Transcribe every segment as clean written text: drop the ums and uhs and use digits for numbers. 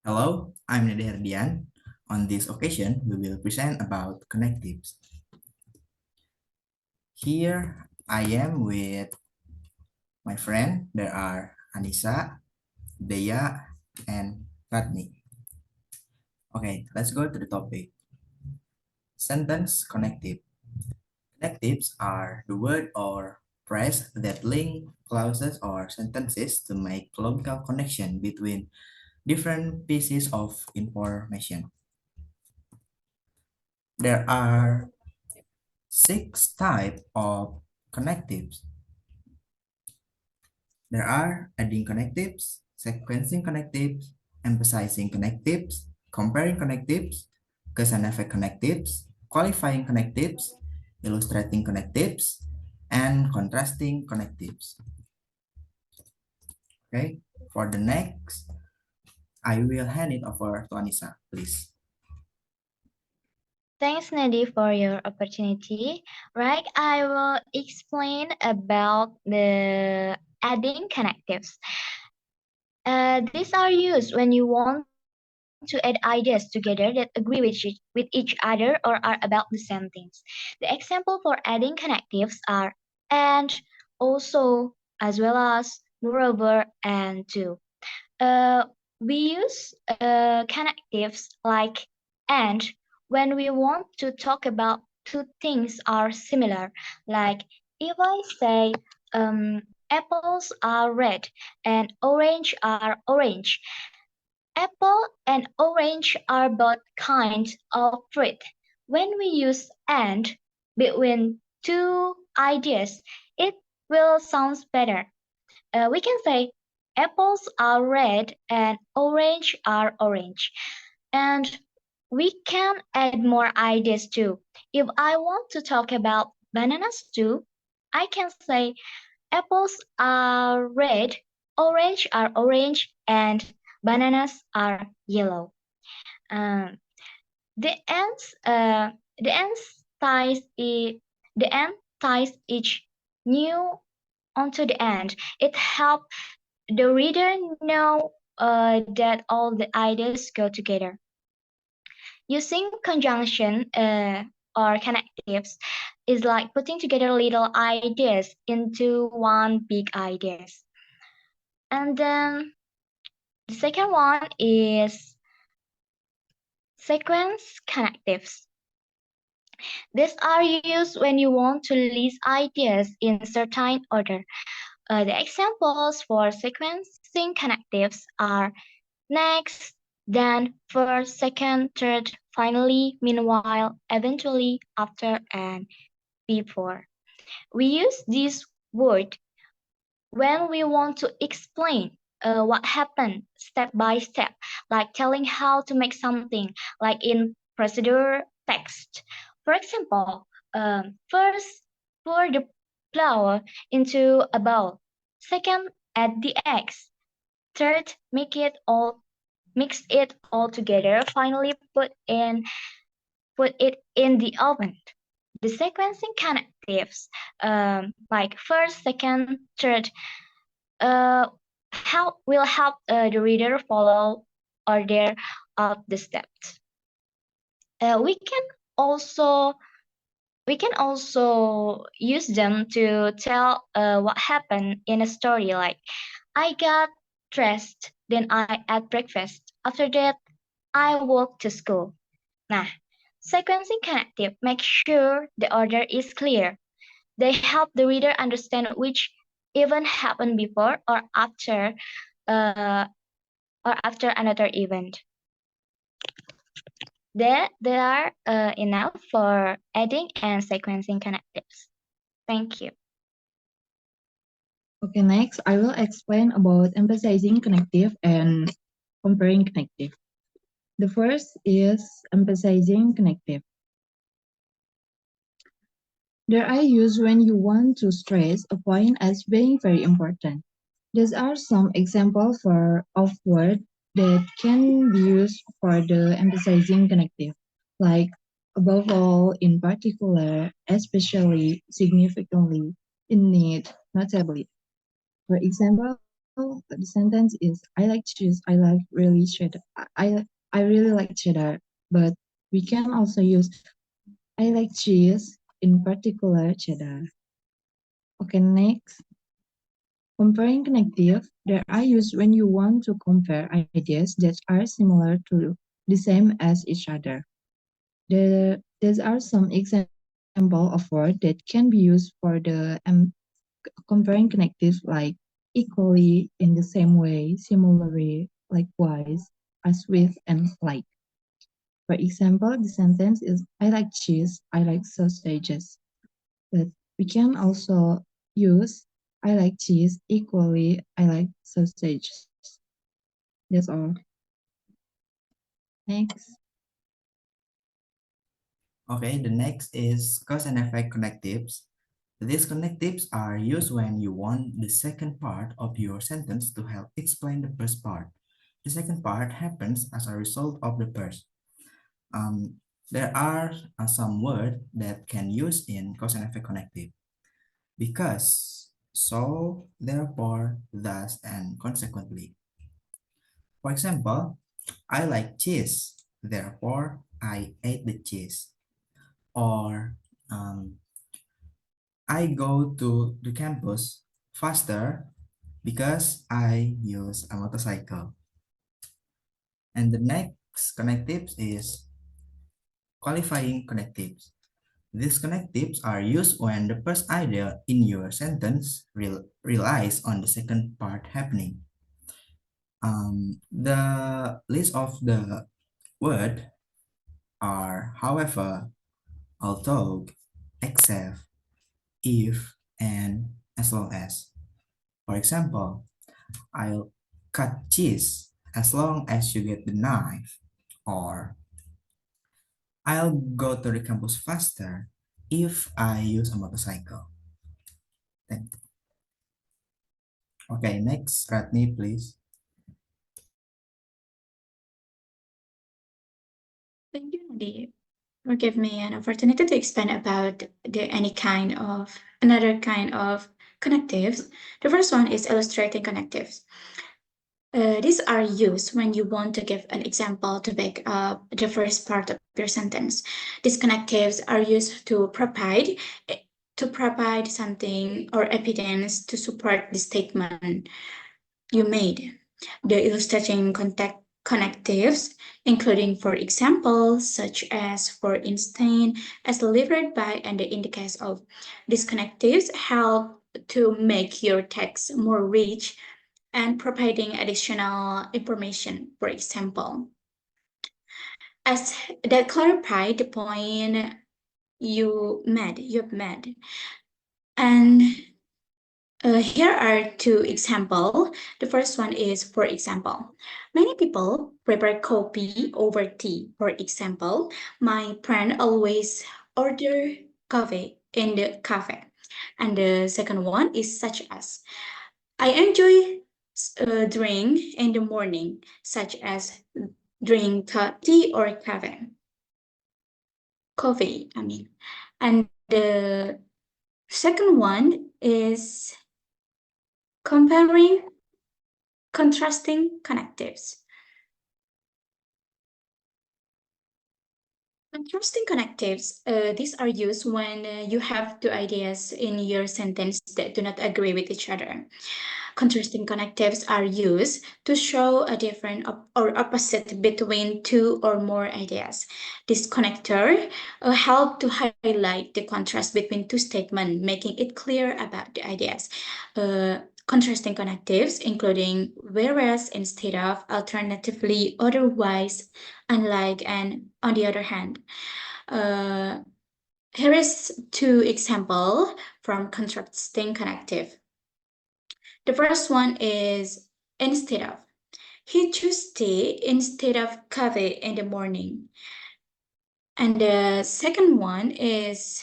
Hello, I'm Nedi Herdian. On this occasion, we will present about connectives. Here I am with my friend. There are Anisa, Deya, and Ratni. Okay, let's go to the topic. Sentence connective. Connectives are the word or phrase that link clauses or sentences to make logical connection between different pieces of information. There are six types of connectives. There are adding connectives, sequencing connectives, emphasizing connectives, comparing connectives, cause and effect connectives, qualifying connectives, illustrating connectives, and contrasting connectives. Okay, for the next, I will hand it over to Anisa, please. Thanks, Nedi, for your opportunity. Right, I will explain about the adding connectives. These are used when you want to add ideas together that agree with each other or are about the same things. The example for adding connectives are and, also, as well as, moreover, and to. Uh, we use connectives like and when we want to talk about two things are similar. Like if I say apples are red and orange are orange. Apple and orange are both kinds of fruit. When we use and between two ideas, it will sound better. We can say apples are red and orange are orange. And we can add more ideas too. If I want to talk about bananas too, I can say apples are red, orange are orange, and bananas are yellow. Um, the ends, uh, the ends the end ties each new onto the end. It helps the reader know that all the ideas go together. Using conjunction or connectives is like putting together little ideas into one big ideas. And then the second one is sequence connectives. These are used when you want to list ideas in certain order. The examples for sequencing connectives are next, then, first, second, third, finally, meanwhile, eventually, after, and before. We use this word when we want to explain what happened step by step, like telling how to make something, like in procedure text. For example, first, pour the flour into a bowl. Second, add the eggs. Third, mix it all together. Finally, put it in the oven. The sequencing connectives, like first, second, third, uh, will help the reader follow order of the steps. We can also use them to tell what happened in a story, like I got dressed, then I ate breakfast. After that, I walked to school. Nah, sequencing connective makes sure the order is clear. They help the reader understand which event happened before uh, or after another event. There are enough for adding and sequencing connectives. Thank you. Okay, next I will explain about emphasizing connective and comparing connective. The first is emphasizing connective. They are used when you want to stress a point as being very important. These are some examples of words that can be used for the emphasizing connective, like above all, in particular, especially, significantly, in need, notably. For example, The sentence is I like cheese. I like really cheddar. I really like cheddar. But we can also use I like cheese, in particular cheddar. Okay, next. Comparing connective. They are used when you want to compare ideas that are similar to the same as each other. There are some examples of words that can be used for the comparing connectives like equally, in the same way, similarly, likewise, as with, and like. For example, the sentence is I like cheese, I like sausages. But we can also use I like cheese equally, I like sausages. That's all. Next. Okay, the next is cause and effect connectives. These connectives are used when you want the second part of your sentence to help explain the first part. The second part happens as a result of the first. There are some words that can use in cause and effect connective. Because, so, therefore, thus, and consequently. For example, I like cheese, therefore I ate the cheese. Or I go to the campus faster because I use a motorcycle. And the next connectives is qualifying connectives. These connectives are used when the first idea in your sentence relies on the second part happening. The list of the word are however, although, except, if, and as long as. For example, I'll cut cheese as long as you get the knife. Or I'll go to the campus faster if I use a motorcycle. Thank you. Okay, next, Ratni, please. Thank you, Nedi, for giving me an opportunity to expand about another kind of connectives. The first one is illustrating connectives. These are used when you want to give an example to back up the first part of your sentence. These connectives are used to provide something or evidence to support the statement you made. The illustrating connectives, including, for example, such as, for instance, as delivered by, and in the case of. These connectives help to make your text more rich and providing additional information, for example. As that clarify the point you've made. And here are two examples. The first one is, for example, many people prefer coffee over tea. For example, my friend always order coffee in the cafe. And the second one is such as, I enjoy drink in the morning, such as drink tea or coffee, I mean. And the second one is comparing contrasting connectives. Contrasting connectives, these are used when you have two ideas in your sentence that do not agree with each other. Contrasting connectives are used to show a different or opposite between two or more ideas. This connector help to highlight the contrast between two statements, making it clear about the ideas. Contrasting connectives, including whereas, instead of, alternatively, otherwise, unlike, and on the other hand. Here is two examples from contrasting connective. The first one is instead of. He chose tea instead of coffee in the morning. And the second one is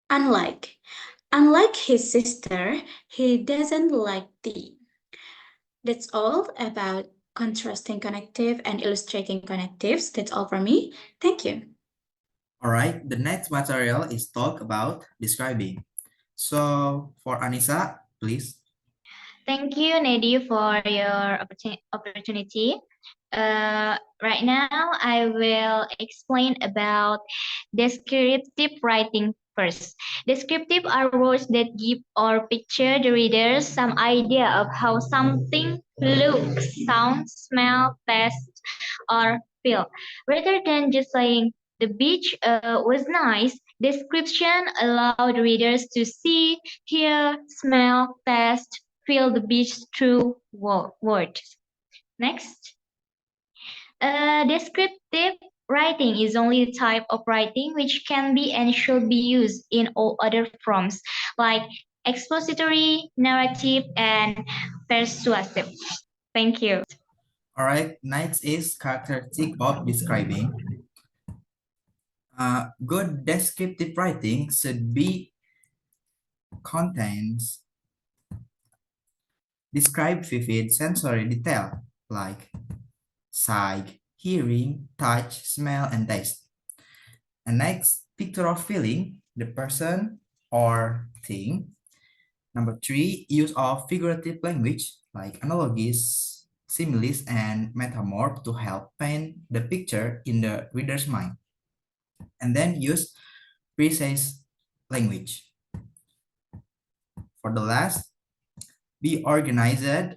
unlike. Unlike his sister, he doesn't like tea. That's all about contrasting connective and illustrating connectives. That's all from me. Thank you. All right, the next material is talk about describing. So for Anisa, please. Thank you, Nedi, for your opportunity. Right now, I will explain about descriptive writing first. Descriptive are words that give or picture the readers some idea of how something looks, sounds, smell, taste, or feel. Rather than just saying the beach was nice, description allowed readers to see, hear, smell, taste, feel the beach through words. Next. Descriptive writing is only a type of writing which can be and should be used in all other forms, like expository, narrative, and persuasive. Thank you. All right, next is characteristic of describing. Good descriptive writing should be contains describe vivid sensory detail like sight, hearing, touch, smell, and taste. And next, picture of feeling, the person or thing. Number three, use of figurative language like analogies, similes, and metamorph to help paint the picture in the reader's mind. And then use precise language. For the last, be organized,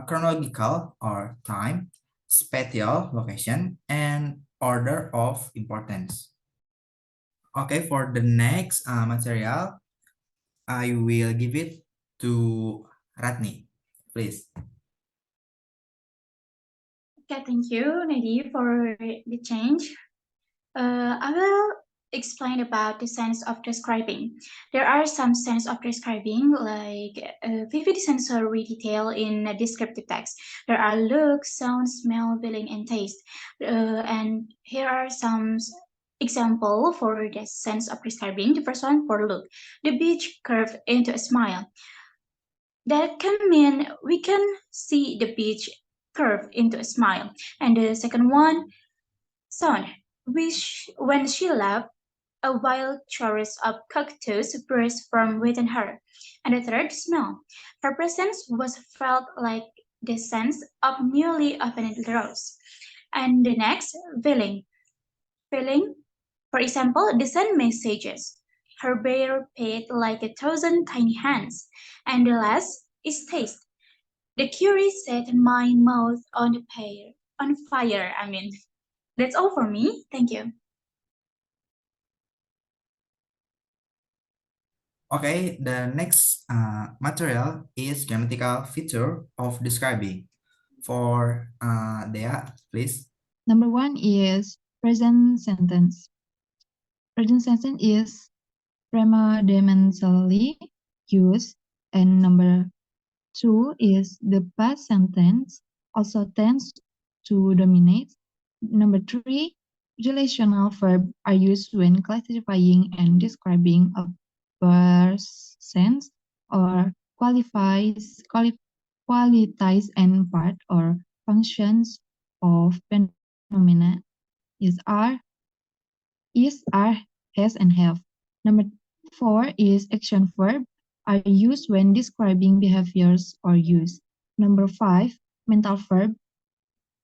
chronological or time, spatial location, and order of importance. Okay, for the next material, I will give it to Ratni, please. Okay, thank you, Nedi, for the change. I will explain about the sense of describing. There are some sense of describing, like vivid sensory detail in a descriptive text. There are look, sound, smell, feeling, and taste. And here are some example for the sense of describing. The first one for look. The beach curved into a smile. That can mean we can see the beach curve into a smile. And the second one, sound, which when she laughed, a wild chorus of cactus burst from within her. And the third, smell. Her presence was felt like the scent of newly opened rose. And the next, feeling. Feeling, for example, the send messages. Her bare feet like a thousand tiny hands. And the last is taste. The curry set my mouth on fire. That's all for me. Thank you. Okay, the next material is grammatical feature of describing. For Deya, please. Number one is present sentence. Present sentence is predominantly used, and number two is the past sentence also tends to dominate. Number three, relational verbs are used when classifying and describing a person or qualities and part or functions of phenomena are, has, and have. Number four is action verb are used when describing behaviors or use. Number five, mental verb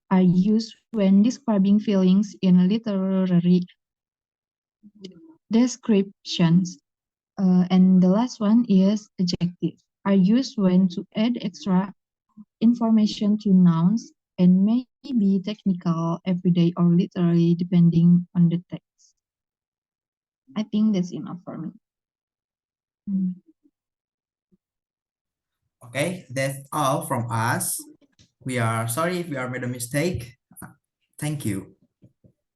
are used when describing feelings in literary descriptions. And the last one is adjective are used when to add extra information to nouns and may be technical, everyday, or literary depending on the text. I think that's enough for me. Okay, that's all from us. We are sorry if we are made a mistake. Thank you.